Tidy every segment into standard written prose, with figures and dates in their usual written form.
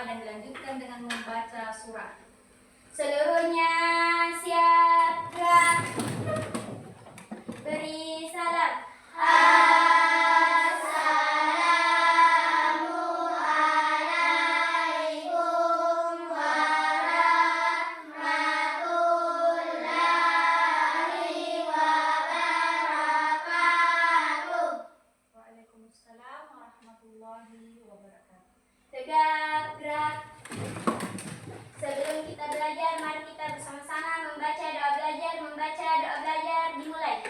dan dilanjutkan dengan membaca surah. Seluruhnya siap, gerak. Beri salam. Tegak, gerak. Sebelum kita belajar, mari kita bersama-sama membaca doa belajar. Membaca doa belajar dimulai.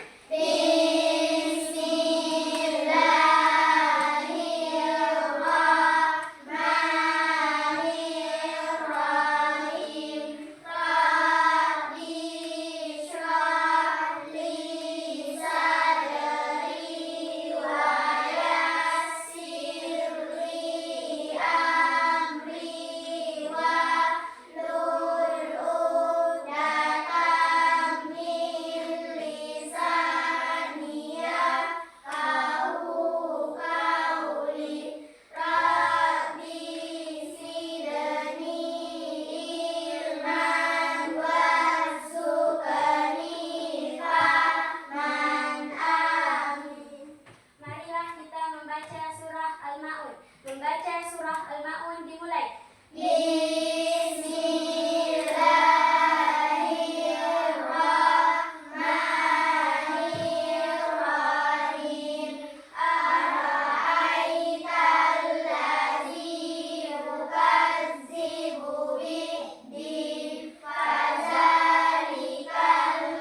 Membaca surah Al-Ma'un dimulai. Bismillahirrahmanirrahim. Ara'aital ladzi yukazzibu biddin, fadzalikal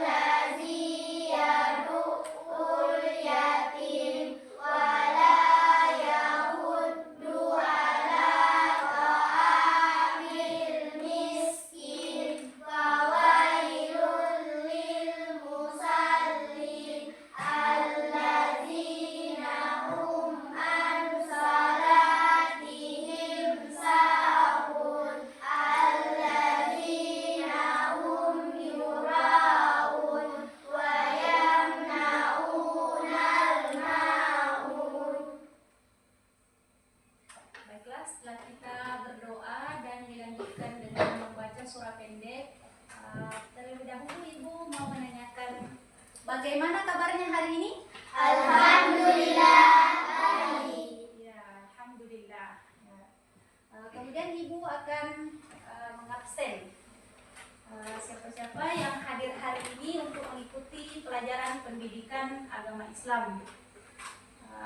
ladzi yad'ul yatim wa la yahuddu ala ta'amil miskin, fawailul lil musallin alladzina hum an salatihim sahun alladzina hum yura'un wa yamna'unal ma'un. Baiklah, setelah kita berdoa dan dilanjutkan dengan membaca surah pendek, terlebih dahulu Ibu mau menanyakan bagaimana kabarnya hari ini? Alhamdulillah baik. Ya, alhamdulillah. Ya. Kemudian Ibu akan mengabsen siapa-siapa yang hadir hari ini untuk mengikuti pelajaran pendidikan agama Islam.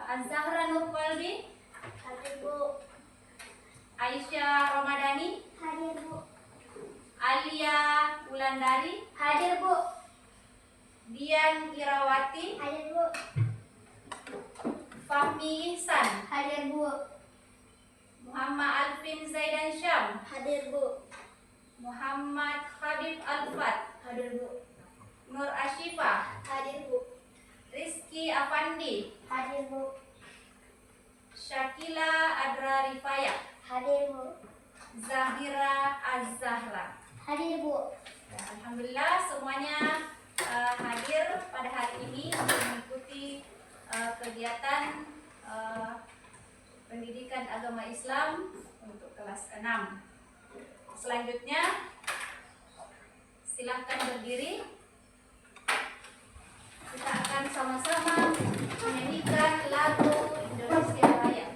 Az-Zahra Nur Qalbi hadir, Bu. Aisyah Ramadhani hadir, Bu. Alia Wulandari hadir, Bu. Dian Irawati hadir, Bu. Fahmi Ihsan hadir, Bu. Muhammad Alvin Zaidan Syam hadir, Bu. Muhammad Habib Alfat hadir, Bu. Nur Ashifa hadir, Bu. Rizky Afandi hadir, Bu. Syakila Adra Rifaya hadir, Bu. Zahira Az-Zahra hadir, Bu. Ya, alhamdulillah semuanya hadir pada hari ini untuk mengikuti kegiatan pendidikan agama Islam untuk kelas 6. Selanjutnya silahkan berdiri. Kita akan sama-sama menyanyikan lagu Indonesia Raya.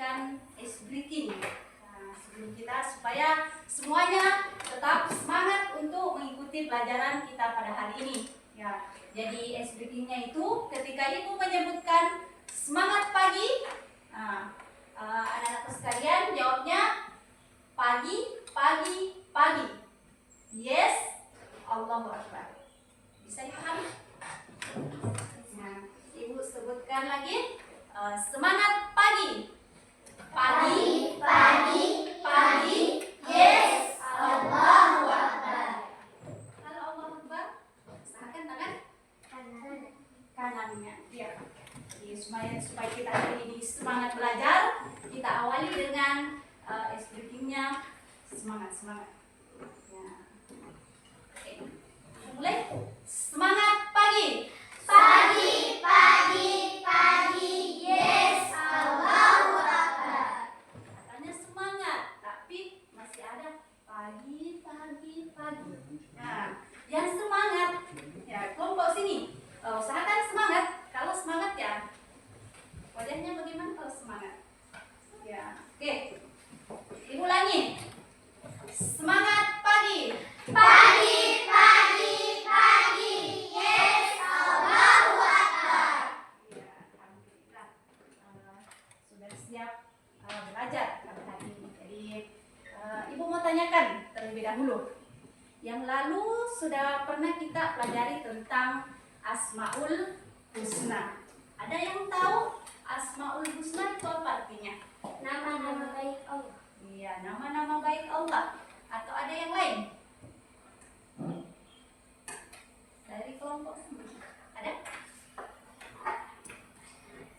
memberikan ice breaking. Nah, sebelum kita supaya semuanya tetap semangat untuk mengikuti pelajaran kita pada hari ini. Ya, jadi ice breakingnya itu ketika ibu menyebutkan semangat pagi, nah, anak-anakku sekalian jawabnya pagi, pagi, pagi. Yes, Allahu Akbar. Bisa dipahami? Nah, ibu sebutkan lagi semangat pagi. Pagi, pagi, pagi. Yes, Allahu Akbar. Kalau Allahu Akbar, usahakan tangan kanannya. Ya. Jadi supaya kita hari ini semangat belajar, kita awali dengan ice breakingnya. Semangat. Ya. Oke. Mulai. Semangat pagi. Pagi, pagi, pagi. Yes, Allahu Akbar. Katanya semangat, tapi masih ada pagi, pagi, pagi. Nah, yang semangat, ya kelompok sini. Usahakan semangat. Kalau semangat ya, wajahnya bagaimana kalau semangat? Ya, oke. Ibu ulangi. Semangat pagi. Pagi, pagi, pagi. Yes, Allahu Akbar. Ya, alhamdulillah. Sudah siap belajar pada hari ini. Jadi, ibu mau tanyakan terlebih dahulu. Yang lalu sudah pernah kita pelajari tentang Asmaul Husna. Ada yang tahu Asmaul Husna itu apa artinya? Nama-nama baik Allah. Iya, nama-nama baik Allah. Atau ada yang lain? Dari kelompok ada?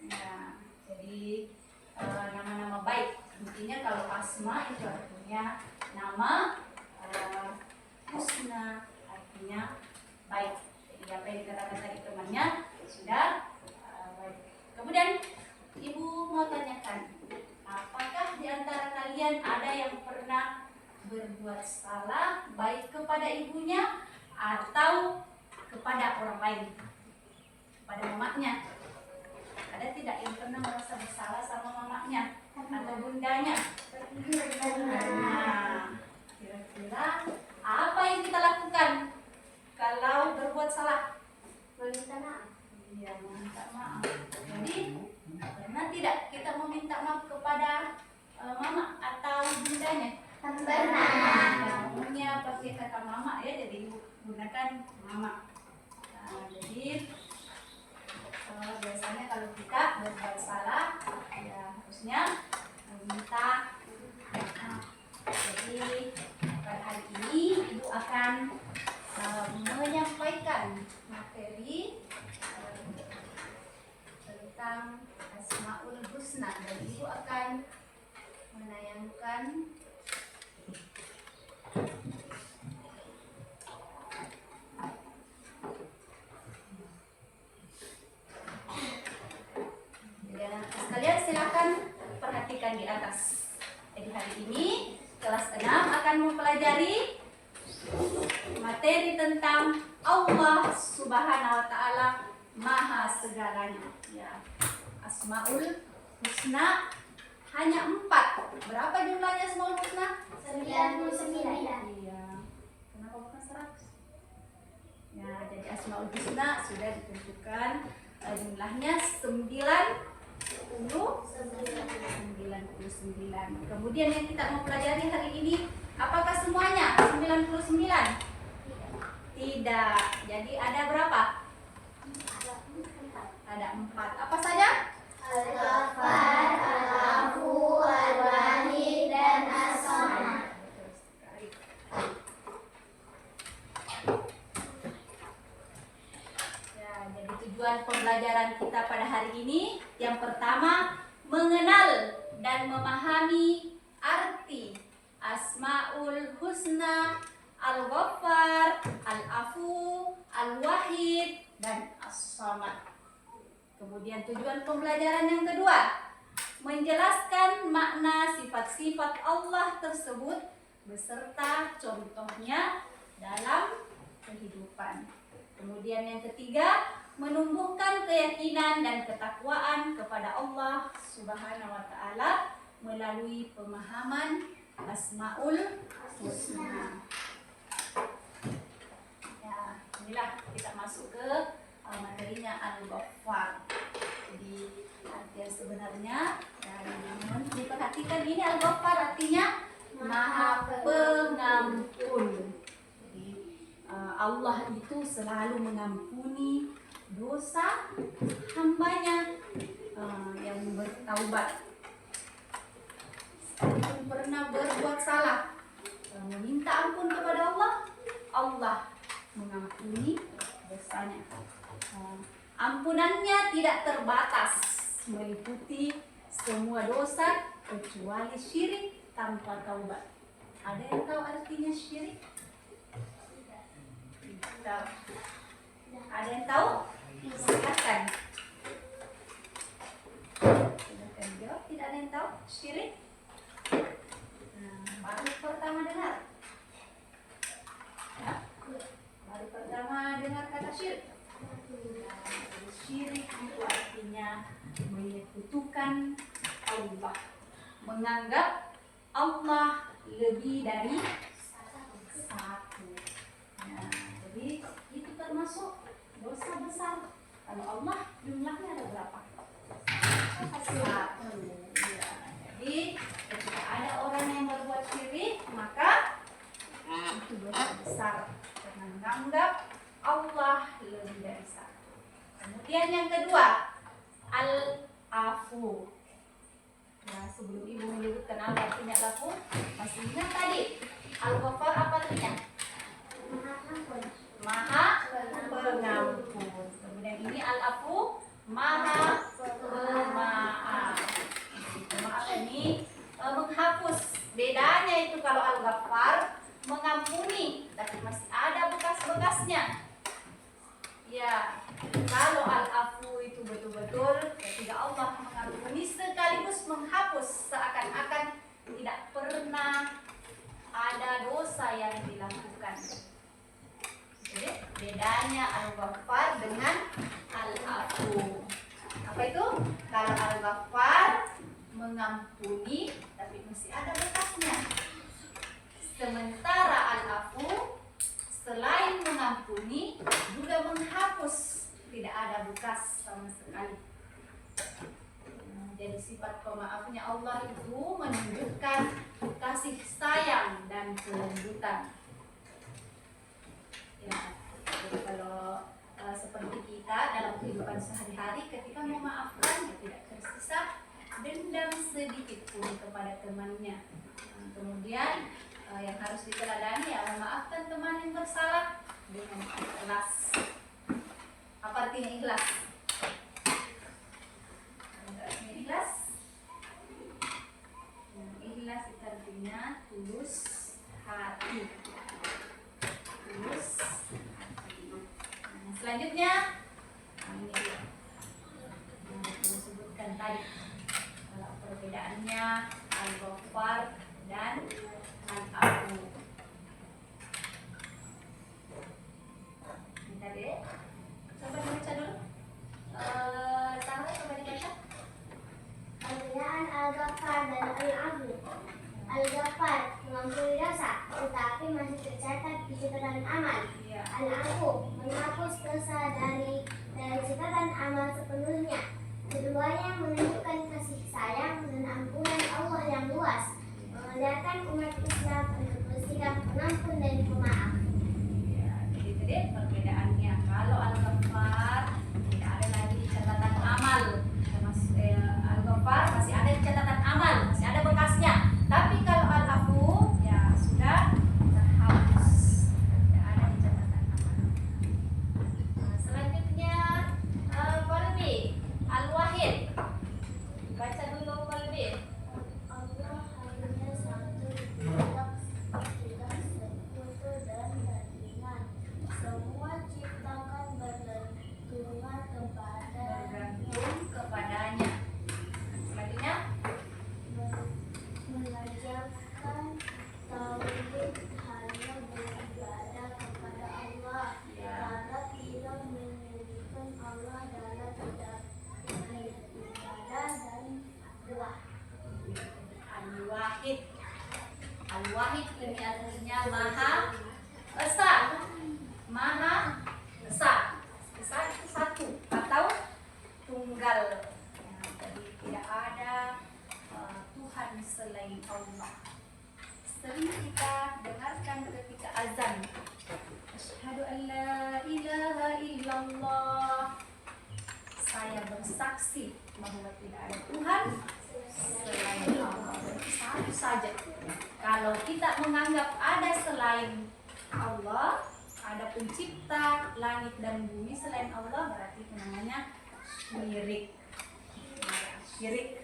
Nah, jadi nama-nama baik. Intinya kalau asma itu artinya nama, husna artinya baik. Jadi apa yang dikatakan tadi temannya sudah baik. Kemudian ibu mau tanyakan, apakah di antara kalian ada yang pernah berbuat salah baik kepada ibunya atau kepada orang lain, kepada mamanya? Ada tidak yang pernah merasa bersalah sama mamanya atau bundanya? Nah, kira-kira apa yang kita lakukan kalau berbuat salah? Meminta maaf. Iya, meminta maaf. Jadi pernah tidak kita meminta maaf kepada mama atau bundanya? Pernah. Umumnya pakai kata mama ya, jadi gunakan mama. Nah, jadi biasanya kalau kita berbuat salah ya harusnya meminta maaf. Jadi pada hari ini ibu akan menyampaikan materi tentang Asmaul Husna dan ibu akan menayangkan sekalian, silakan perhatikan di atas. Jadi hari ini kelas 6 akan mempelajari materi tentang Allah Subhanahu wa Ta'ala Maha Segalanya. Ya. Asmaul Husna hanya 4. Berapa jumlahnya Asmaul Husna? 99. Iya. Kenapa bukan 100? Ya, jadi Asmaul Husna sudah ditentukan jumlahnya 99. Kemudian yang kita mau pelajari hari ini, apakah semuanya 99? Tidak. Jadi ada berapa? Ada 4. Apa saja? Al-Ghaffar, Al-Afu, Al-Wahid, dan As-Samad. Ya, jadi tujuan pembelajaran kita pada hari ini, yang pertama, mengenal dan memahami arti Asmaul Husna, Al-Ghaffar, Al-Afu, Al-Wahid, dan As-Samad. Kemudian tujuan pembelajaran yang kedua, menjelaskan makna sifat-sifat Allah tersebut beserta contohnya dalam kehidupan. Kemudian yang ketiga, menumbuhkan keyakinan dan ketakwaan kepada Allah Subhanahu wa Ta'ala melalui pemahaman Asmaul Husna. Ya, inilah kita masuk ke materinya Al-Ghaffar. Jadi artian sebenarnya mohon diperhatikan, ini Al-Ghaffar artinya Maha Pengampun. Jadi Allah itu selalu mengampuni dosa hambanya yang bertaubat. Sekalipun pernah berbuat salah, meminta ampun kepada Allah, Allah mengampuni dosanya. Ampunannya tidak terbatas, meliputi semua dosa kecuali syirik tanpa taubat. Ada yang tahu artinya syirik? Tidak. Ada yang tahu? Silakan. Silakan jawab. Tidak ada yang tahu syirik? Baru pertama dengar. Ya? Baru pertama dengar kata syirik. Syirik itu artinya menyekutukan Allah, menganggap Allah lebih dari satu. Nah, jadi itu termasuk dosa besar. Kalau Allah jumlahnya ada berapa? Satu. Ya. Jadi ketika ada orang yang berbuat syirik, maka itu dosa besar, karena menganggap Allah lebih dari satu. Kemudian yang kedua, Al-Afu. Nah, sebelum ibu menyebutkan apa artinya Al-Afu, masih ingat tadi Al-Ghaffar apa artinya? Maha Pengampun. Kemudian ini Al-Afu, Maha Pemaaf. Pemaaf ini menghapus. Bedanya itu kalau Al-Ghaffar mengampuni, tapi masih ada bekas-bekasnya. Ya, kalau Al-Afu itu betul-betul ketika Allah mengampuni sekaligus menghapus, seakan-akan tidak pernah ada dosa yang dilakukan. Jadi bedanya Al-Ghaffar dengan Al-Afu. Apa itu? Kalau Al-Ghaffar mengampuni tapi masih ada bekasnya. Sementara Al-Afu selain mengampuni juga menghapus, tidak ada bekas sama sekali. Jadi sifat pemaafnya Allah itu menunjukkan kasih sayang dan kelembutan. Ya, jadi kalau seperti kita dalam kehidupan sehari-hari, ketika memaafkan ya tidak tersisa dendam sedikit pun kepada temannya. Kemudian yang harus diteladani ya memaafkan teman yang bersalah dengan ikhlas. Apa artinya ikhlas? Artinya ikhlas? Ikhlas itu artinya tulus hati. Tulus hati. Selanjutnya ini dia. Yang saya sebutkan tadi. Kalau perbedaannya Al-Ghaffar dan Al-Afu. Ini tadi. Coba dibaca dulu. Tahra, coba dibaca. Perbedaan Al-Ghaffar dan Al-Afu. Al-Ghaffar mengampuni dosa, tetapi masih tercatat di catatan amal. Al-Afu menghapus dosa dari catatan amal sepenuhnya. Keduanya menunjukkan kasih sayang dan ampunan Allah yang luas, mengajarkan umat Islam untuk bersikap pengampun dan pemaaf. Ya, jadi tadi perbedaannya. Kalau Al-Ghaffar tidak ada lagi di catatan amal, Al-Ghaffar masih ada di catatan amal, masih ada bekasnya. Tapi kalau Al-Afu ya sudah terhapus, tidak ada di catatan amal. Nah, selanjutnya Al-Wahid. Al-Wahid. Al-Wahid ini artinya Maha Esa. Maha Esa. Esa itu satu atau tunggal. Ya, jadi tidak ada Tuhan selain Allah. Sering kita dengarkan ketika azan. Asyhadu an la ilaha illallah. Saya bersaksi bahwa tidak ada Tuhan selain Allah. Satu saja. Kalau kita menganggap ada selain Allah, ada pencipta langit dan bumi selain Allah, berarti itu namanya syirik. Syirik.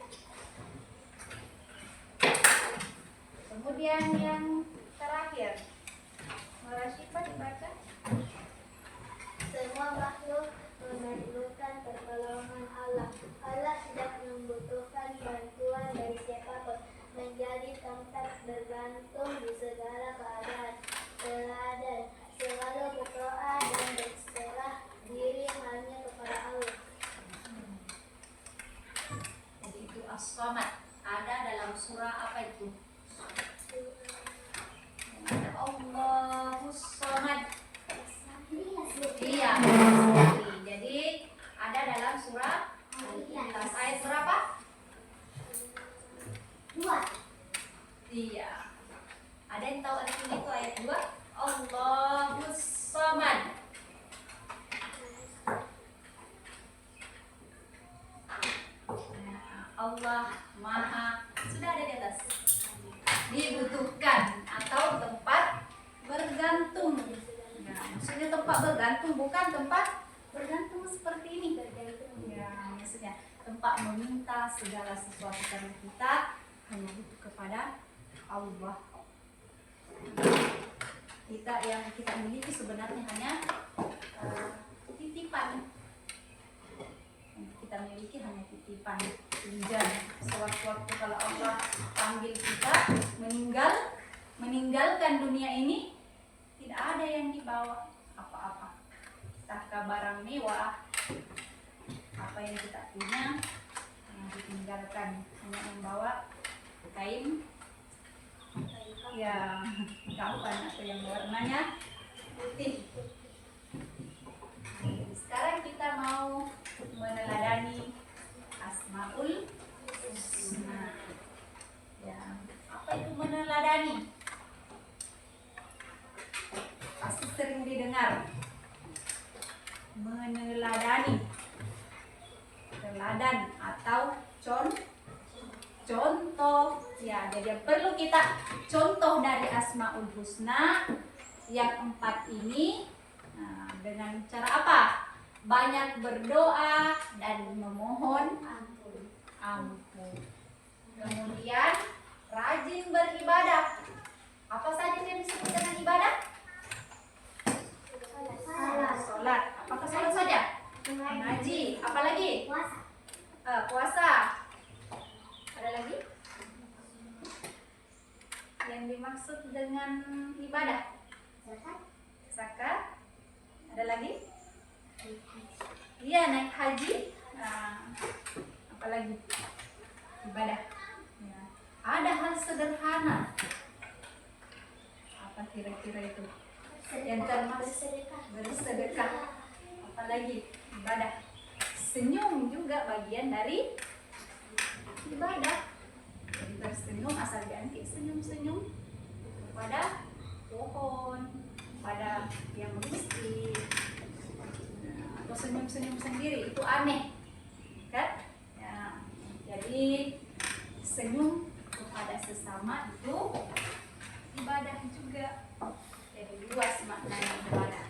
Kemudian yang terakhir, Rasyifa dibaca. Semua makhluk memerlukan pertolongan Allah. Allah tidak membutuhkan bantuan dari siapapun. Menjadi tempat bergantung di segala keadaan. Teladan selalu berdoa dan berserah diri hanya kepada Allah. Jadi itu as-samad. Ada dalam surah apa itu? Ada Allahus samad. Iya. Jadi ada dalam surah Al-Ikhlas. Ayat berapa? 2. Iya. Ada yang tahu artinya itu ayat 2? Allahus samad. Allah Maha, sudah ada di atas. Dibutuhkan atau tempat bergantung. Nah, maksudnya tempat bergantung bukan tempat bergantung seperti ini. Ya, maksudnya tempat meminta segala sesuatu karena kita hanya butuh kepada Allah. Kita yang kita miliki sebenarnya hanya titipan. Yang kita miliki hanya titipan. Pinjam. Sewaktu-waktu kalau Allah panggil kita meninggalkan dunia ini, tidak ada yang dibawa apa-apa. Entah barang mewah, apa yang kita punya ditinggalkan, hanya membawa kain yang kafan atau yang warnanya putih. Sekarang kita mau meneladani Asmaul Husna. Ya, apa itu meneladani? Pasti sering didengar. Meneladani. Teladan atau contoh. Ya, jadi perlu kita contoh dari Asmaul Husna yang 4 ini. Nah, dengan cara apa? Banyak berdoa dan memohon ampun. Kemudian rajin beribadah. Apa saja yang disebut dengan ibadah? Salat. Apakah salat saja? Mengaji. Apalagi? Puasa. Ada lagi? Yang dimaksud dengan ibadah? Zakat. Ada lagi? Iya, naik haji. Nah, apalagi ibadah. Ya. Ada hal sederhana. Apa kira-kira itu? Yang termasuk bersedekah. Apalagi ibadah. Senyum juga bagian dari ibadah. Jadi tersenyum asal dianti senyum-senyum kepada pohon, pada yang miskin. Atau senyum-senyum sendiri, itu aneh kan? Ya, jadi senyum kepada sesama itu ibadah juga. Jadi luas maknanya ibadah.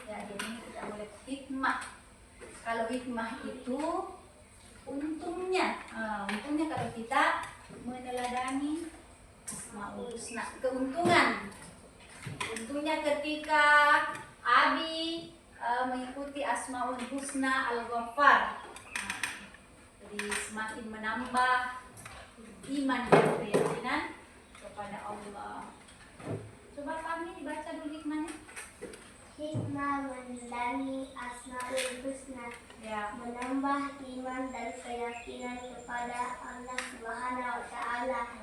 Ya, jadi kita melihat hikmah. Kalau hikmah itu untungnya kalau kita meneladani Asmaul Husna, keuntungan. Untungnya ketika Abi mengikuti Asmaul Husna Al-Ghaffar, jadi semakin menambah iman dan keyakinan kepada Allah. Coba kami dibaca dulu hikmahnya. Hikmah mendani Asmaul Husna, Ya. menambah iman dan keyakinan kepada Allah Subhanahu wa Ta'ala,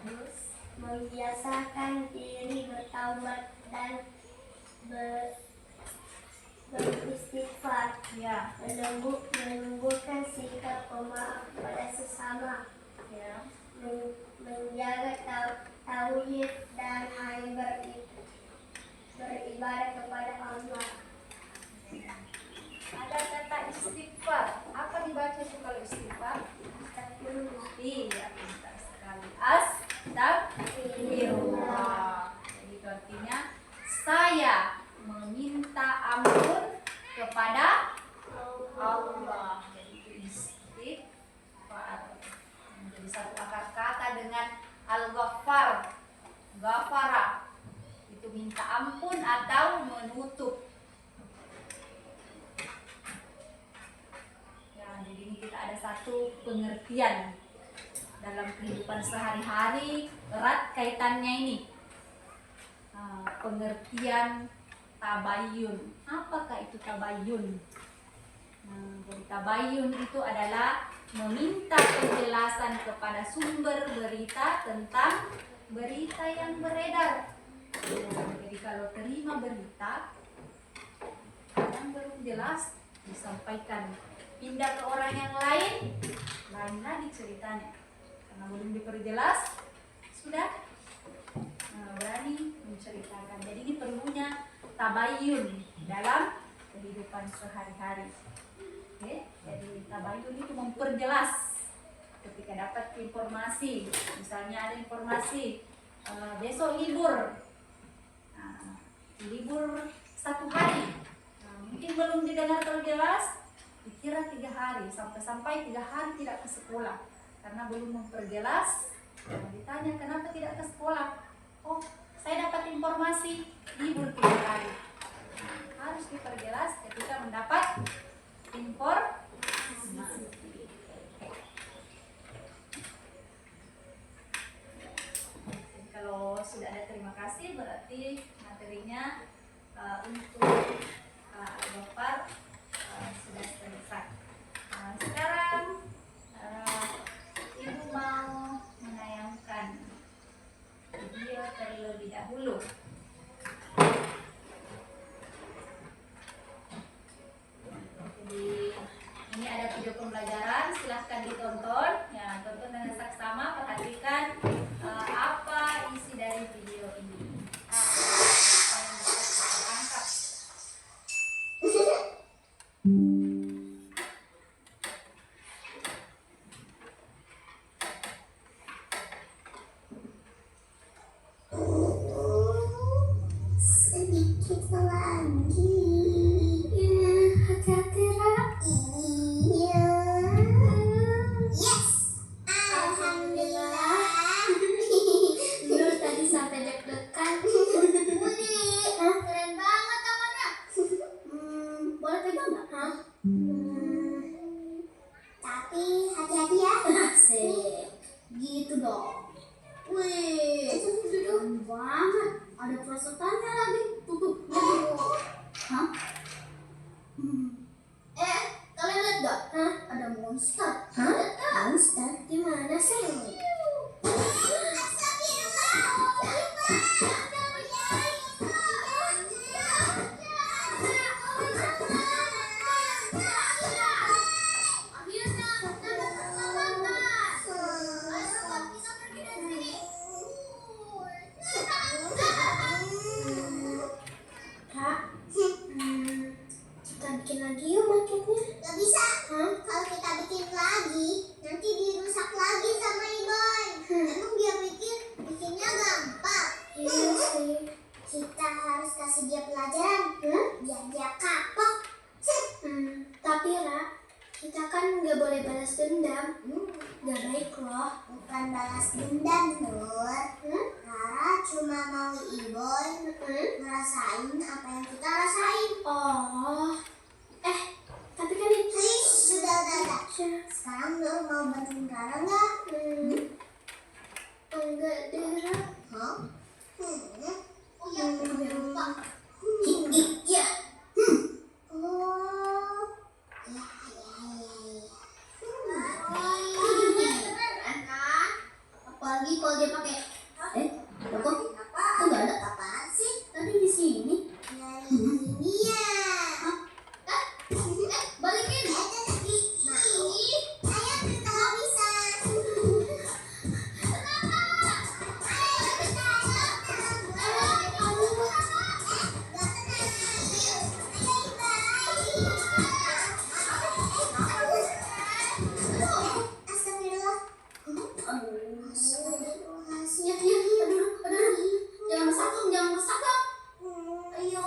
membiasakan diri bertaubat dan beristighfar, Ya. menumbuhkan sikap pemaaf pada sesama, Ya. menjaga tauhid dan hanya beribadah kepada Allah. Ada kata istighfar. Apa dibaca itu kalau istighfar? Iya, pintar sekali. Astagfirullah. Jadi itu artinya saya meminta ampun kepada Allah. Jadi itu istighfar. Menjadi satu akar kata dengan al-ghaffar. Ghafara itu minta ampun atau menutup. Ya, jadi ini kita ada satu pengertian dalam kehidupan sehari-hari, erat kaitannya ini. Pengertian tabayun. Apakah itu tabayun? Jadi tabayun itu adalah meminta penjelasan kepada sumber berita tentang berita yang beredar. Jadi kalau terima berita yang belum jelas disampaikan, pindah ke orang yang lain lagi ceritanya karena belum diperjelas sudah berani menceritakan. Jadi ini perlunya tabayun dalam kehidupan sehari-hari. Oke, jadi tabayun itu memperjelas ketika dapat informasi. Misalnya ada informasi besok libur, libur 1 hari, mungkin belum didengar terlalu jelas, dikira 3 hari, sampai 3 hari tidak ke sekolah karena belum memperjelas. Ditanya kenapa tidak ke sekolah, oh saya dapat informasi libur 3 hari. Harus diperjelas ketika mendapat informasi. Kalau sudah ada terima kasih berarti materinya untuk Al-Ghaffar sudah selesai. Sekarang Ibu mau menayangkan video terlebih dahulu. Jadi ini ada video pembelajaran, silahkan ditonton. Ya, tonton dengan saksama, perhatikan apa isi dari video ini. Apa yang dapat kita tangkap. Sedikit lagi. Hati-hati, Ra. Iya. Yes. Alhamdulillah. Nur tadi sampai deg-degan. Wih, keren banget tangannya. Boleh pegang nggak? Tapi hati-hati ya. Asik. Gitu dong. Wih, keren banget. Ada perosotannya lagi. Tutup. Hah? Kalian lihat gak? Ada monster. Hah? Monster? Gimana sih? Kita bikin lagi yuk marketnya. Gak bisa. Kalau kita bikin lagi, nanti dirusak lagi sama Iboy. Emang dia pikir bikinnya gampang? Iya sih. Kita harus kasih dia pelajaran, biar dia kapok. Tapi Ra, kita kan gak boleh balas dendam. Gak baik loh. Bukan balas dendam, Nur. Rara cuma mau Iboy ngerasain apa yang kita rasain. Oh. Tapi kan itu sudah. Sekarang Nur mau bantuin Rara nggak? Enggak deh, Ra. Hah? Oh ya, lupa. Iya. kalau dia pakai kok nggak ada apaan sih? Tadi di sini. Ini ya. Balikin. Ayah kita bisa. Jangan rusak dong. Ayo.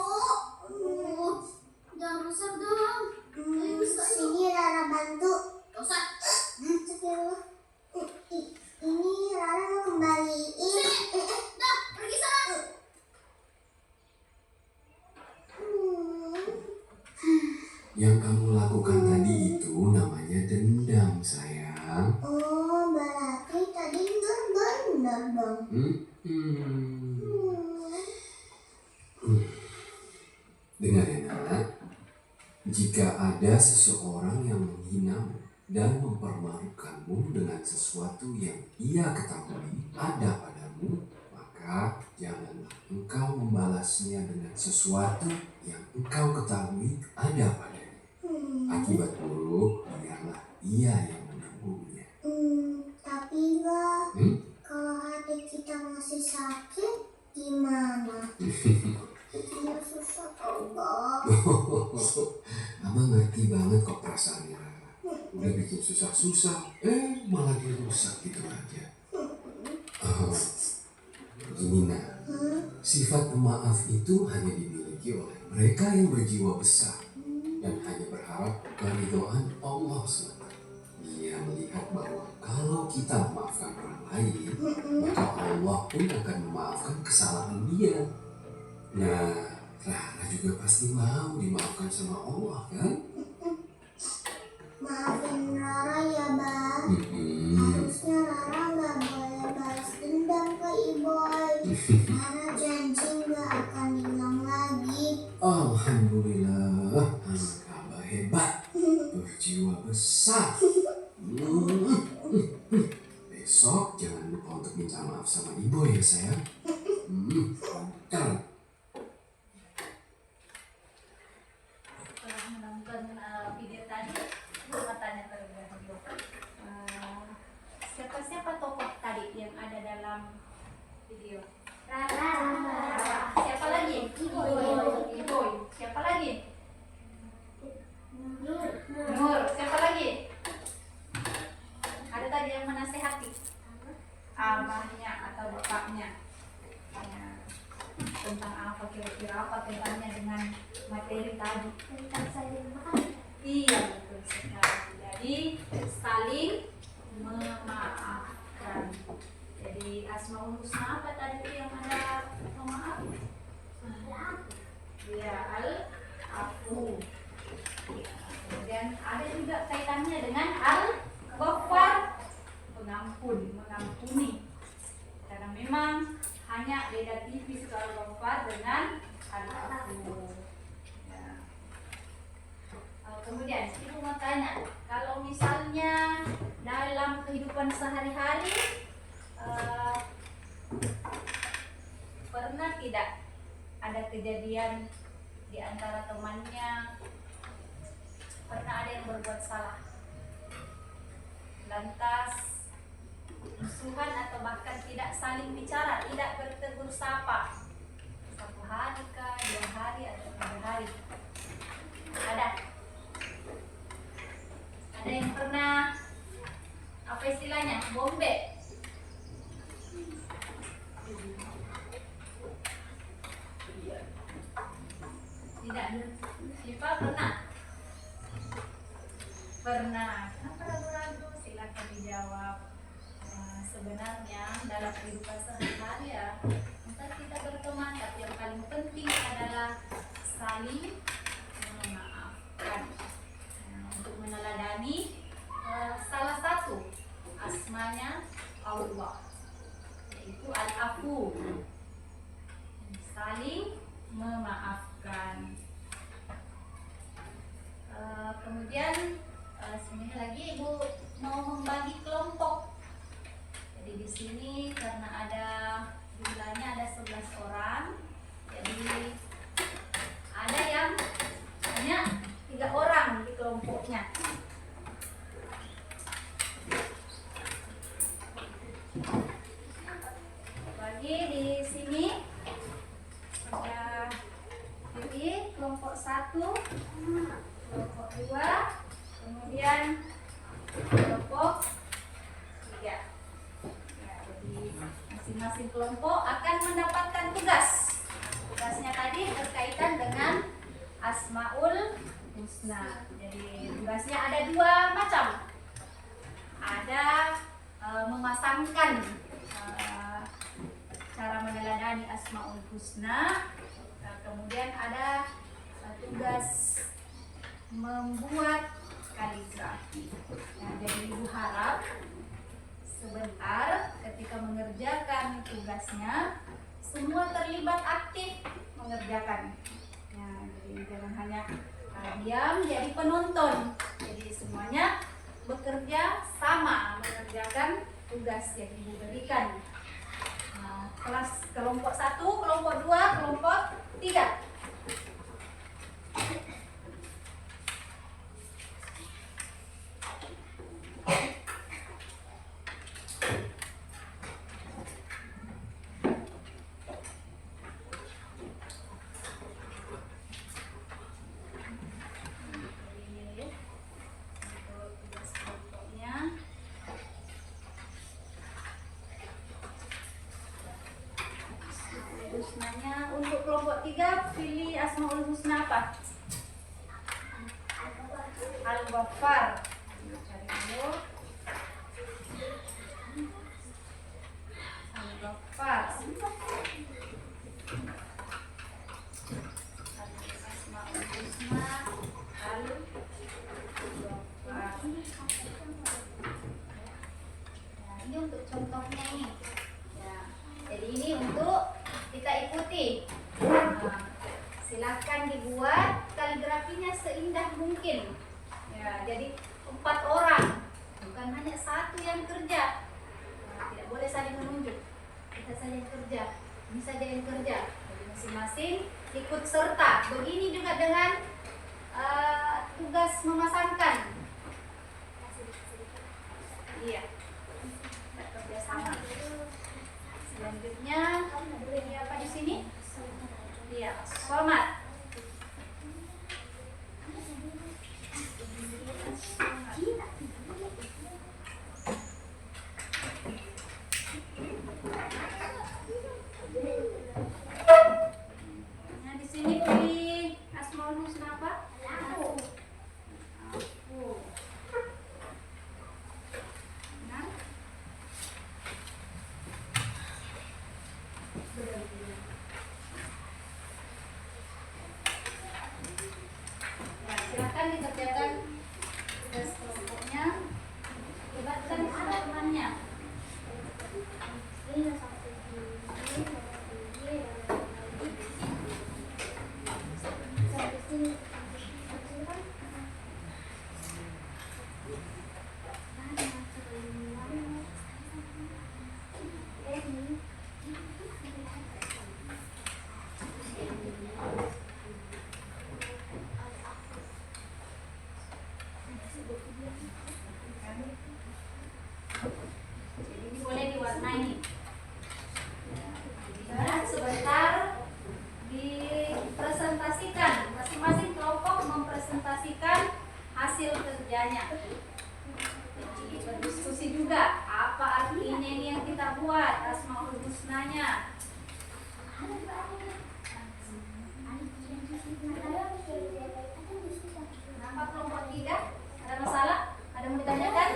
Jangan rusak dong. Sini Rara bantu. Gak usah. Ini Rara mau kembaliin. Dah, pergi sana. Yang kamu lakukan tadi itu namanya dendam, sayang. Oh, berarti tadi nggak benar dong. Dengar ya nak, jika ada seseorang yang menghinamu dan mempermalukanmu dengan sesuatu yang ia ketahui ada padamu, maka janganlah engkau membalasnya dengan sesuatu yang engkau ketahui ada padanya. Akibat buruk biarlah ia yang menanggungnya. Tapi Bang, kalau hati kita masih sakit gimana? Kita susah Bang. Abang ngerti banget kok perasaannya Rara. Udah bikin susah-susah, malah dirusak gitu aja. Begini nak, sifat pemaaf itu hanya dimiliki oleh mereka yang berjiwa besar dan hanya berharap keridhaan Allah SWT. Dia melihat bahwa kalau kita memaafkan orang lain, maka Allah pun akan memaafkan kesalahan dia. Nah, Rara juga pasti mau dimaafkan sama Allah kan? Maafin Rara ya Bang. Harusnya Rara nggak boleh balas dendam ke Iboy. Rara janji nggak akan hilang lagi. Alhamdulillah, anak Abah hebat, berjiwa besar. Besok jangan lupa untuk minta maaf sama ibu ya sayang. Kan? Setelah menonton video tadi, gue mau tanya terlebih dahulu. Siapa tokoh tadi yang ada dalam video? Rara. Siapa lagi? Iboy. Siapa lagi? Nur. Siapa lagi? Ada tadi yang menasehati abahnya atau bapaknya. Tentang apa kira-kira apa tentangnya dengan materi tadi? Tentang saling maaf. Iya betul sekali. Jadi saling memaafkan. Jadi Asmaul Husna apa tadi tuh yang ada pemaaf? Iya, al-afu. Kemudian ada juga kaitannya dengan al-ghaffar, pengampun, mengampuni. Karena memang hanya beda tipis al-ghaffar dengan al-afu. Ya. Kemudian ibu mau tanya, kalau misalnya dalam kehidupan sehari-hari pernah tidak ada kejadian di antara temannya, pernah ada yang berbuat salah, lantas musuhan atau bahkan tidak saling bicara, tidak bertegur sapa 1 hari kah, 2 hari atau 3 hari? Ada yang pernah apa istilahnya bombe? Tidak. Syifa pernah? Pernah. Kenapa ragu-ragu? Silakan dijawab. Sebenarnya dalam kehidupan sehari-hari ya, entah kita berteman, tapi yang paling penting adalah saling memaafkan. Untuk meneladani salah satu asmanya Allah, yaitu Al-Afu, saling memaafkan. Kemudian sebenarnya lagi Ibu mau membagi kelompok. Jadi di sini karena Bagi di sini ada kiri kelompok 1, kelompok 2, kemudian kelompok 3. Ya, jadi masing-masing kelompok akan mendapatkan tugas. Tugasnya tadi berkaitan dengan Asmaul Husna. Jadi tugasnya ada 2 macam. Ada memasangkan cara meneladani Asmaul Husna. Kemudian ada tugas membuat kaligrafi. Nah, jadi ibu harap sebentar ketika mengerjakan tugasnya semua terlibat aktif mengerjakan. Nah, jadi jangan hanya diam jadi penonton. Jadi semuanya bekerja sama mengerjakan tugas yang ibu berikan. Nah, kelas kelompok 1, kelompok 2, kelompok 3. Husnanya untuk kelompok 3 pilih Asmaul Husna apa? Al-Ghaffar. Cari dulu. Al-Ghaffar. Asmaul Husna Al-Ghaffar. Nah, ini untuk contohnya ini. Ya, jadi ini untuk kita ikuti. Nah, silahkan dibuat kaligrafinya seindah mungkin. Ya, jadi 4 orang, bukan hanya 1 yang kerja. Nah, tidak boleh saling menunjuk. Kita saja yang kerja, ini saja yang kerja. Jadi masing-masing ikut serta. Begini juga dengan tugas memasangkan. Iya, kita kerja sama. Selanjutnya ini apa di sini? Iya, Somad. Nah, di sini pilih Asmaul Husna apa? Aku. Nah. Silakan dikerjakan tugas kelompoknya. Libatkan teman-temannya. Jadi ini boleh diwarnai. Dan sebentar dipresentasikan, masing-masing kelompok mempresentasikan hasil kerjanya. Jadi berdiskusi juga apa artinya ini yang kita buat, Asmaul Husnanya. Kenapa kelompok 3? Ada masalah? Ada yang mau ditanyakan?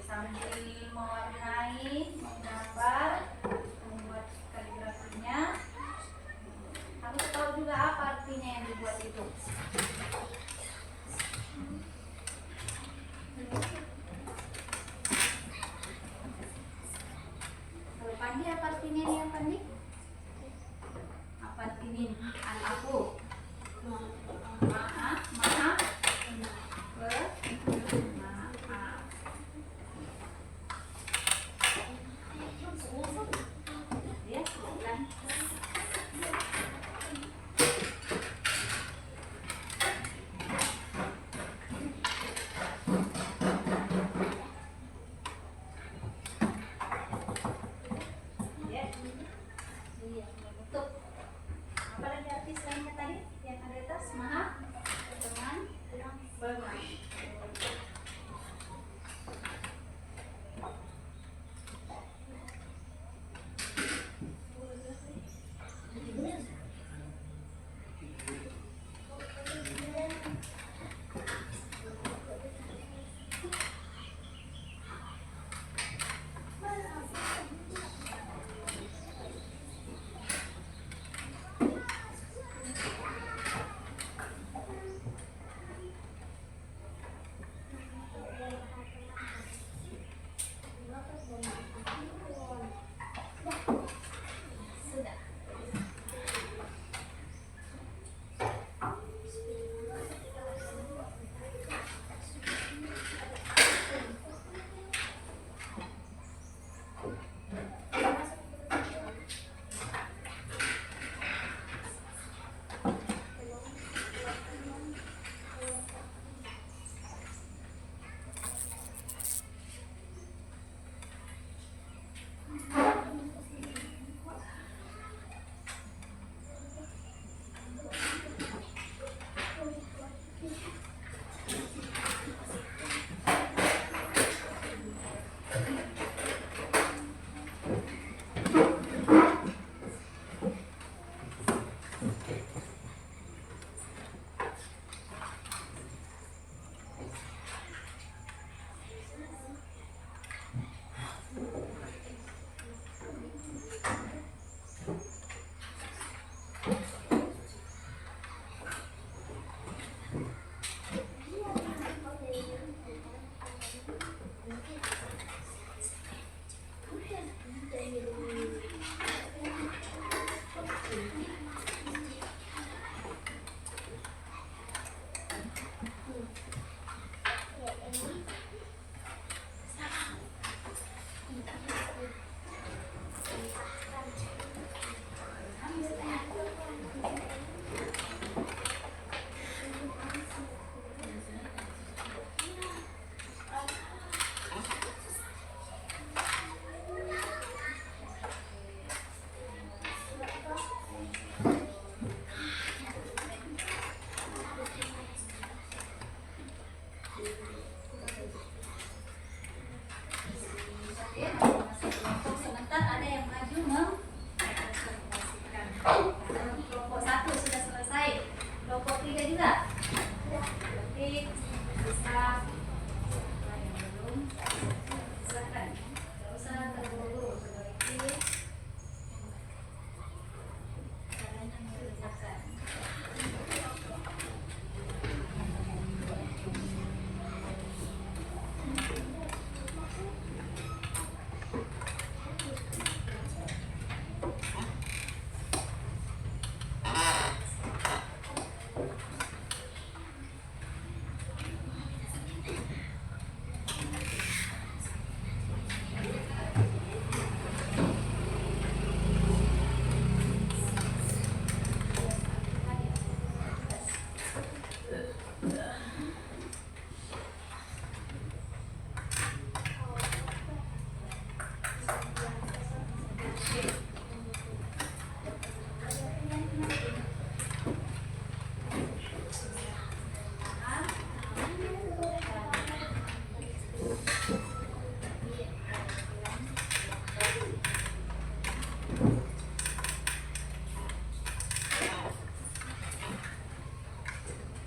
sambil mewarnai, menggambar, membuat kaligrafinya. Harus tahu juga apa artinya yang dibuat itu. Kalau Pandi, apa artinya ini yang Pandi? Apa artinya ini? Al-afu. Maaf. Maaf. Ya, silakan. Ya. Iya, tutup. Apa lagi arti selainnya tadi yang ada di atas? Maaf, teman, bengang. Sudah. Sebentar, ada yang maju mempresentasikan. Kelompok 1 sudah selesai. Kelompok 3 juga. Berarti bisa yang belum silakan. Tidak usah terburu-buru. Sebaiknya caranya mengerjakan.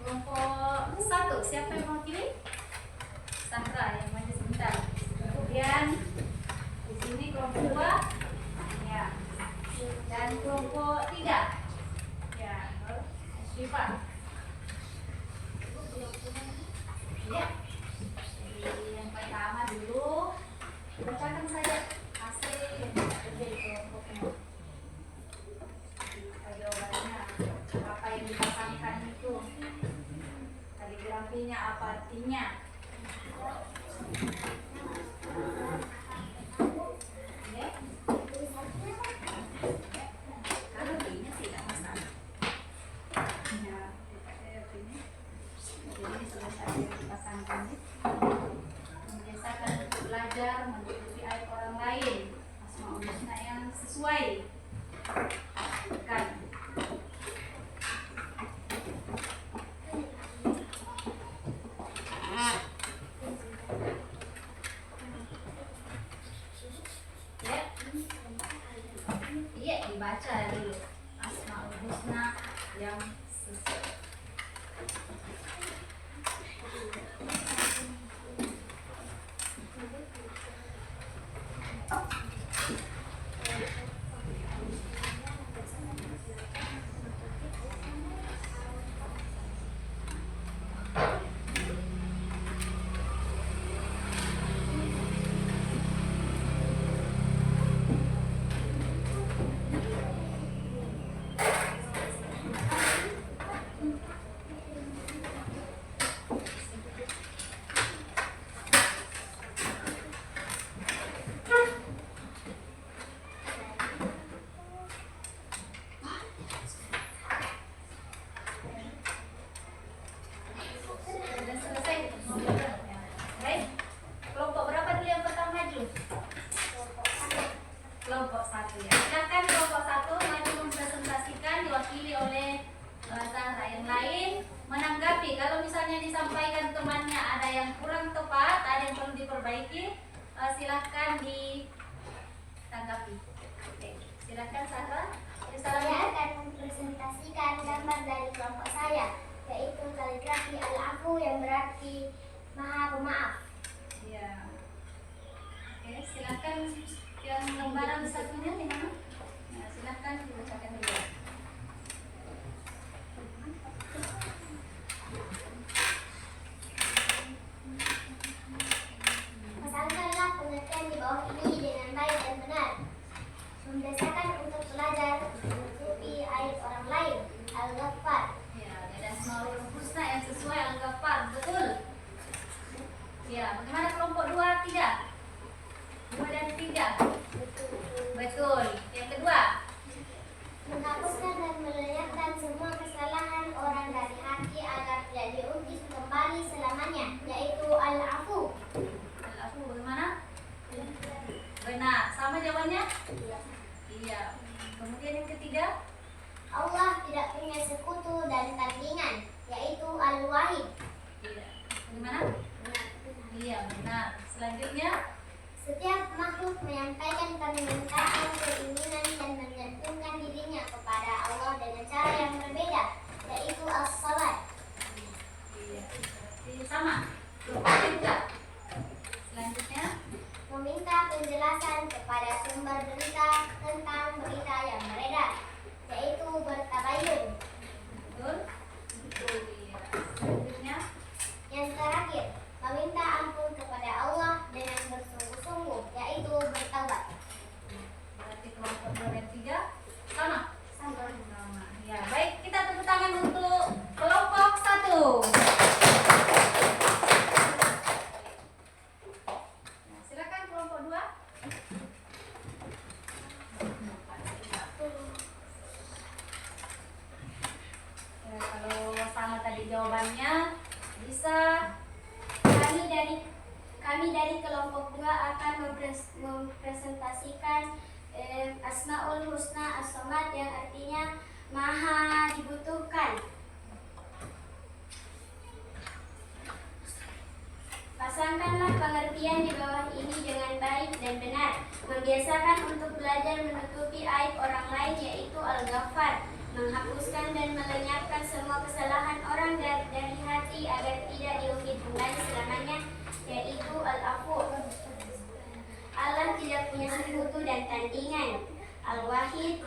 Kelompok 1, siapa yang mau pilih? Sandra yang maju sebentar. Kan. Ya. Iya, dibaca dulu Asmaul Husna yang sesuai. Sudah selesai. Baik. Kelompok berapa dulu yang pertama maju? Kelompok 1 ya. Silakan kelompok 1 maju mempresentasikan diwakili oleh Zahra. Yang lain menanggapi. Kalau misalnya disampaikan temannya ada yang kurang tepat, ada yang perlu diperbaiki, silahkan ditanggapi. Oke, silahkan Zahra. Saya akan mempresentasikan gambar dari kelompok saya, yaitu kaligrafi al-afu yang berarti maha pemaaf. Ya. Oke, silahkan yang gambaran satunya di mana? Nah, silahkan dibacakan dulu. Pasalkanlah pengertian di bawah ini dengan baik dan benar. Membiasakan untuk belajar menutupi aib orang lain. Al-Ghaffar. Ya, ada Asmaul Husna yang sesuai Al-Ghaffar, betul. Ya, bagaimana kelompok 2, 3? 2 dan 3. Betul. Yang kedua, Menghapuskan dan melenyapkan semua kesalahan orang dari hati agar tidak diungkit kembali selamanya, yaitu al-afu. Al-Afu bagaimana? Benar. Sama jawabannya? Iya. Kemudian yang ketiga, Allah tidak punya sekutu dan tandingan, yaitu al-wahid. iya. Bagaimana? Iya, benar. Selanjutnya, Setiap makhluk menyampaikan permintaan, keinginan, dan menggantungkan dirinya kepada Allah dengan cara yang berbeda, yaitu as-salat. iya. Berarti sama. Kelompok 3. Selanjutnya, Meminta penjelasan kepada sumber berita tentang berita yang beredar, yaitu bertabayun. betul. Betul. Iya. Selanjutnya, Yang terakhir, meminta ampun kepada Allah dengan bersungguh-sungguh, yaitu bertaubat. berarti kelompok 2 dan 3 sama. Sama. Sama. Ya, baik, kita tepuk tangan untuk kelompok 1. Nah, silakan kelompok 2. Ya, kalau sama tadi jawabannya bisa Kami dari kelompok 2 akan mempresentasikan Asmaul Husna As-Somad yang artinya maha dibutuhkan. Pasangkanlah pengertian di bawah ini dengan baik dan benar. Membiasakan untuk belajar menutupi aib orang lain, yaitu Al-Ghaffar. Menghapuskan dan melenyapkan semua kesalahan orang dari hati agar tidak diungkit kembali selamanya, yaitu Al-Afu. Allah tidak punya sekutu dan tandingan. Al-Wahid.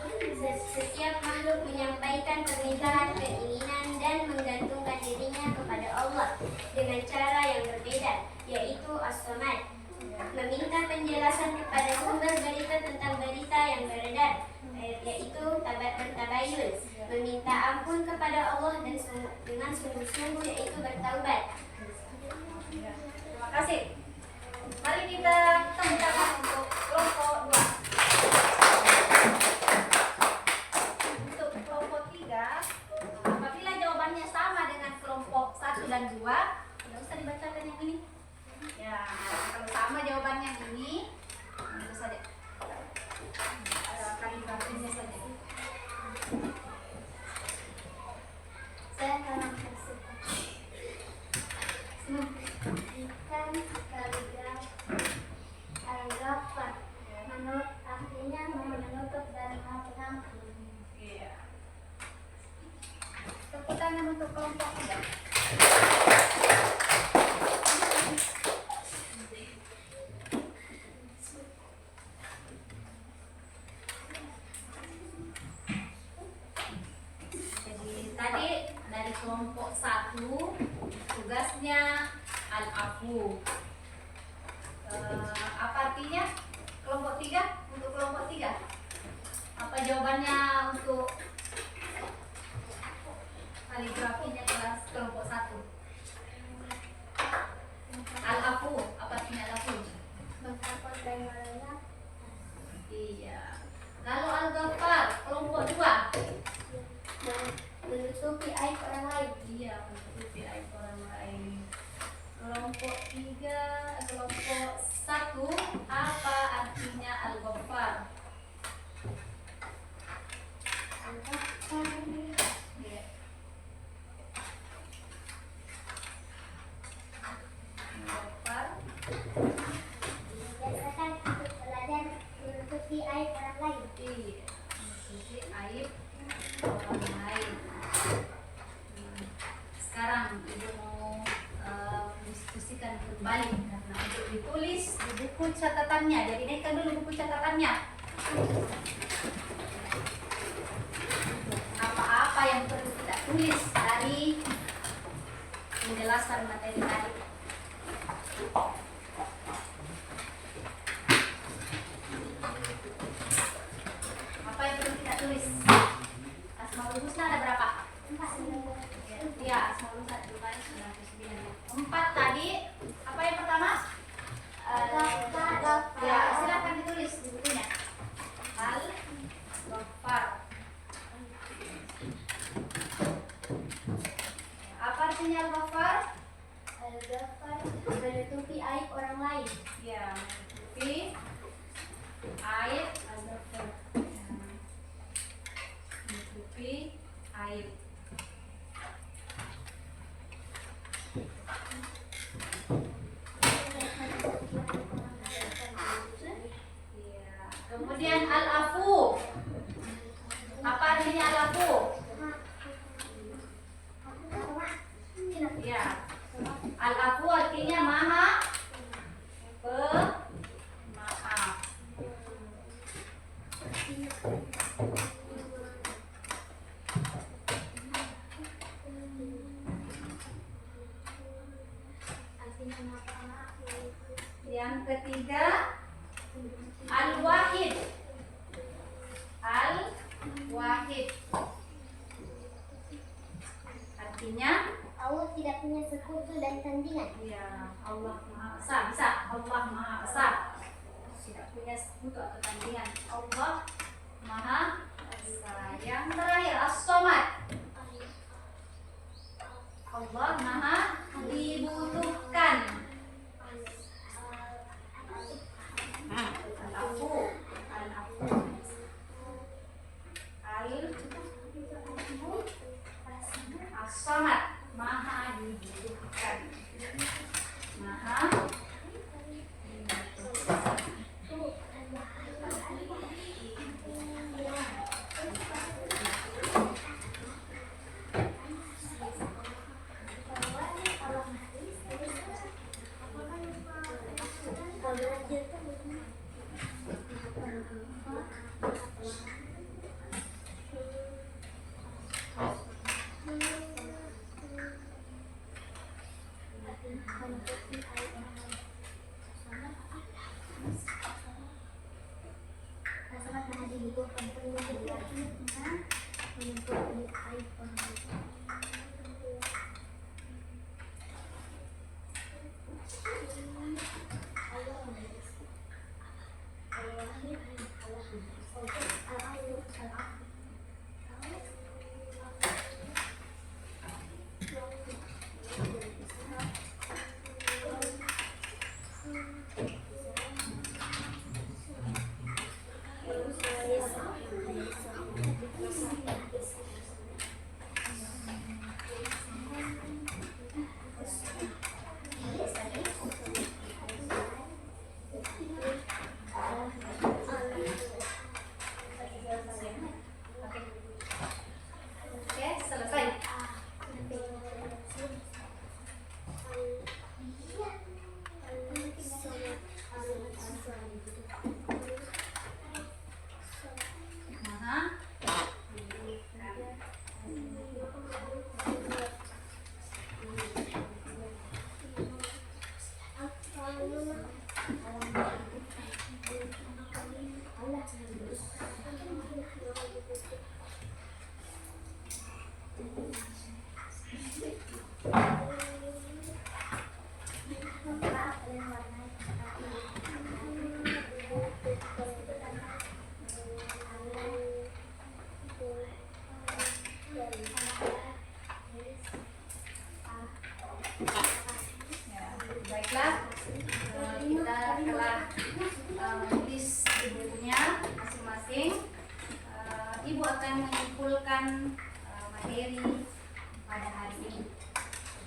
Setiap makhluk menyampaikan permintaan, keinginan, dan menggantungkan dirinya kepada Allah dengan cara yang berbeda, yaitu As-Somad. Meminta penjelasan kepada sumber berita tentang berita yang beredar, yaitu bertabayun. Meminta ampun kepada Allah dan dengan sungguh-sungguh, yaitu bertaubat. Terima kasih. Mari kita tepuk tangan untuk kelompok 2. Untuk kelompok 3, apabila jawabannya sama dengan kelompok 1 dan 2, tidak usah dibacakan yang ini. Ya, kalau sama jawabannya yang ini, itu saja. Ada kaligrafinya saja. satu tugasnya al-afu. Apa artinya kelompok 3? Untuk kelompok 3 apa jawabannya untuk kaligrafinya kelas kelompok 1? Al-afu, apa artinya al-afu? Mengampun dan memaafkan. Iya. Lalu al-ghaffar kelompok 2. Menutupi aib orang lain. Iya, menutupi aib orang lain. Kelompok 3, kelompok 1, apa artinya al-ghaffar? Iya. Al-ghaffar. Biasakan untuk belajar menutupi aib orang lain. Iya, menutupi aib orang lain. Sekarang ibu mau mendiskusikan kembali karena untuk ditulis di buku catatannya. Jadi naikkan dulu buku catatannya. Apa-apa yang perlu kita tulis dari penjelasan materi tadi. Apa yang perlu kita tulis? Asmaul Husna ada berapa? 4. Ya, Asmaul Husna 99. 4 tadi. Apa yang pertama? Ya, silakan ditulis di bukunya. Al-Ghaffar. Apa artinya Al-Ghaffar? Al-Ghaffar menutupi aib orang lain. Ya, menutupi aib. Al-Ghaffar. Ya, menutupi aib. Ya. Kemudian al-afu. Apa artinya al-afu? Ya. Al-afu artinya maha pemaaf. Yang ketiga al-wahid. Al-wahid artinya Allah tidak punya sekutu dan tandingan. ya Allah Maha Esa. Bisa Allah Maha Esa, tidak punya sekutu atau tandingan. Allah Maha Esa. Yang terakhir as-somad. Allah Maha dibutuhkan. Al-afu. Al-afu. As-somad. Maha dibutuhkan. Maha dibutuhkan. Baiklah, kita telah menulis di bukunya masing-masing. Ibu akan menyimpulkan materi pada hari ini.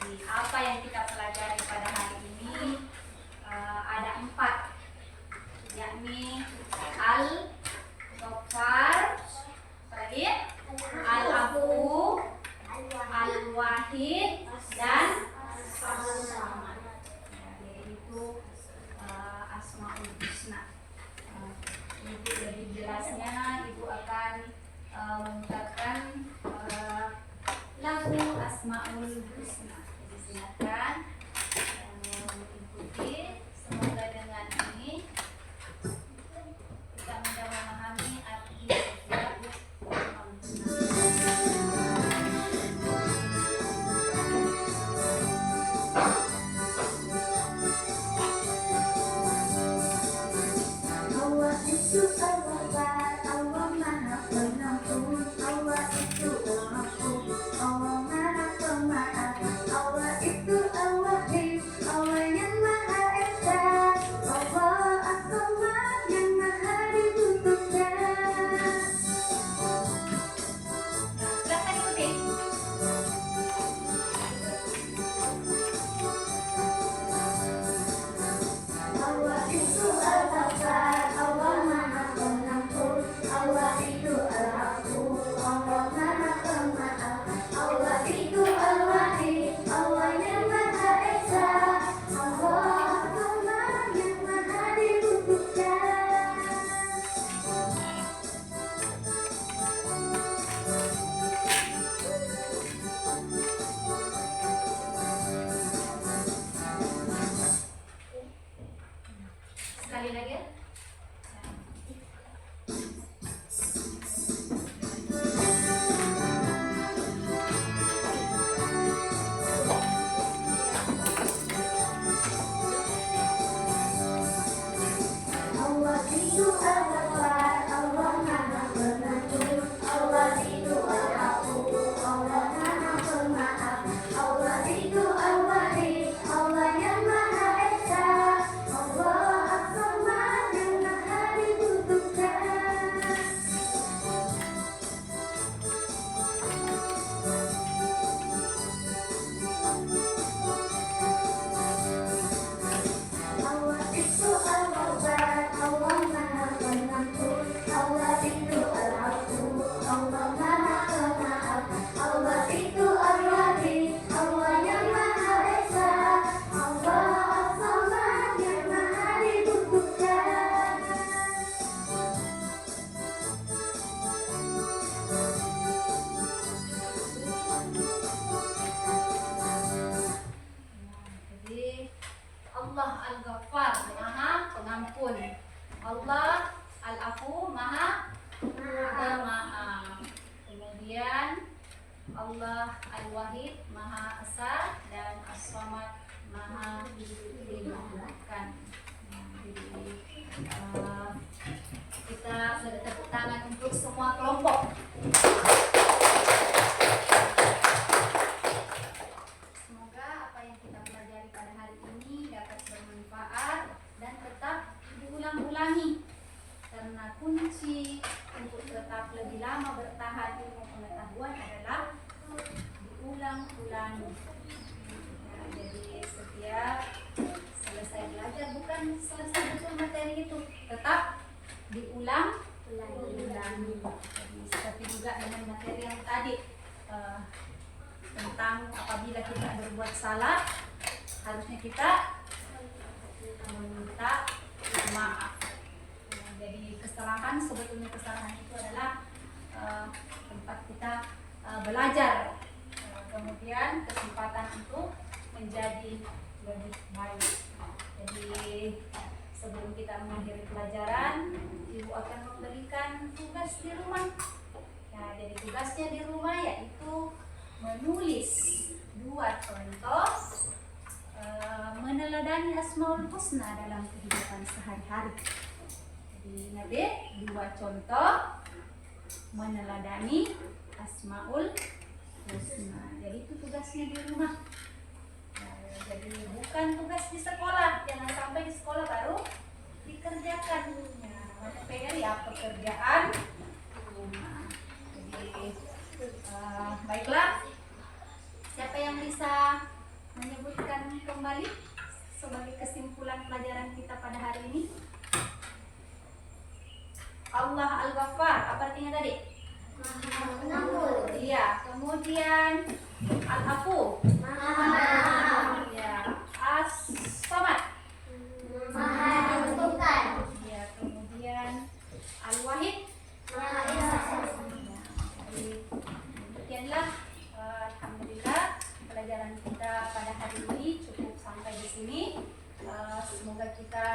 Jadi apa yang kita pelajari pada hari ini ada 4, yakni Al-Ghaffar, Al-Afu, Al-Wahid, dan As-Samad. Yaitu Asmaul Husna. Ibu lebih jelasnya, ibu akan mengucapkan lagu Asmaul Husna. Jadi silakan mengikuti. Semoga dengan ini kita mudah memahami arti setiap Asmaul Husna. Allah itu Al-Ghaffar, Allah Maha Pengampun. Allah itu Al-Afu, Allah Maha Pemaaf. Allah itu Al-Wahid, Allah yang Maha Esa. Allah As-Samad yang Maha dibutuhkan. Silakan ikuti. Allah itu Al-Ghaffar, Allah Maha Pengampun. Allah itu Al-Afu, Allah Maha Pemaaf. Allah itu Al-Wahid, Allah yang Maha Esa. Allah As-Samad yang Maha dibutuhkan. Sekali lagi. Allah itu Al-Ghaffar, Allah Maha Pengampun. Allah itu Al-Afu, Allah Maha Pemaaf. Allah itu Al-Wahid, Allah yang Maha Esa. Allah As-Samad yang Maha dibutuhkan. Allah itu Al-Ghaffar, Allah Maha Pengampun. Allah itu Al-Afu, Allah Maha Pemaaf. Allah itu Al-Wahid, Allah yang Maha Esa. Allah As-Samad yang Maha dibutuhkan. Jadi Allah Al-Ghaffar, Maha Pengampun. Allah Al-Afu, Maha Pemaaf. Kemudian Allah Al-Wahid, Maha Esa, dan As-Samad, Maha Dibutuhkan. Jadi kita sudah tepuk tangan untuk semua kelompok. Semoga apa yang kita pelajari pada hari ini dapat bermanfaat dan tetap diulang-ulangi, karena kunci untuk tetap lebih lama bertahan ilmu pengetahuan adalah diulang-ulangi. Ya, jadi setiap selesai belajar bukan selesai betul materi itu, tetap diulang-ulangi. Jadi seperti juga dengan materi yang tadi tentang apabila kita berbuat salah, harusnya kita meminta maaf. Jadi kesalahan, sebetulnya kesalahan itu adalah tempat kita belajar, kemudian kesempatan untuk menjadi lebih baik. Jadi Jadi sebelum kita mengakhiri pelajaran, Ibu akan memberikan tugas di rumah. Nah, jadi tugasnya di rumah yaitu menulis 2 contoh meneladani Asmaul Husna dalam kehidupan sehari-hari. Jadi ingat deh, 2 contoh meneladani Asmaul Husna. Jadi itu tugasnya di rumah. Jadi bukan tugas di sekolah, jangan sampai di sekolah baru dikerjakan. Ya, pekerjaan rumah. Jadi baiklah, siapa yang bisa menyebutkan kembali sebagai kesimpulan pelajaran kita pada hari ini? Allah Al-Ghaffar, apa artinya tadi? Pengampun. Iya, kemudian Al-Afu. Ya, As-Samad. Maha menentukan. Ya, kemudian Al-Wahid. Maha Esa. Jadi demikianlah, alhamdulillah pelajaran kita pada hari ini cukup sampai di sini. Semoga kita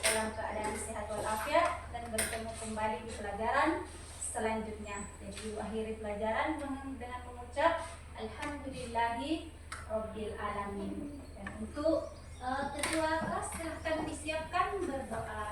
dalam keadaan sehat walafiat dan bertemu kembali di pelajaran selanjutnya. Jadi akhiri pelajaran dengan mengucap Alhamdulillahi Rabbil Alamin. Dan untuk ketua kelas silahkan disiapkan berdoa.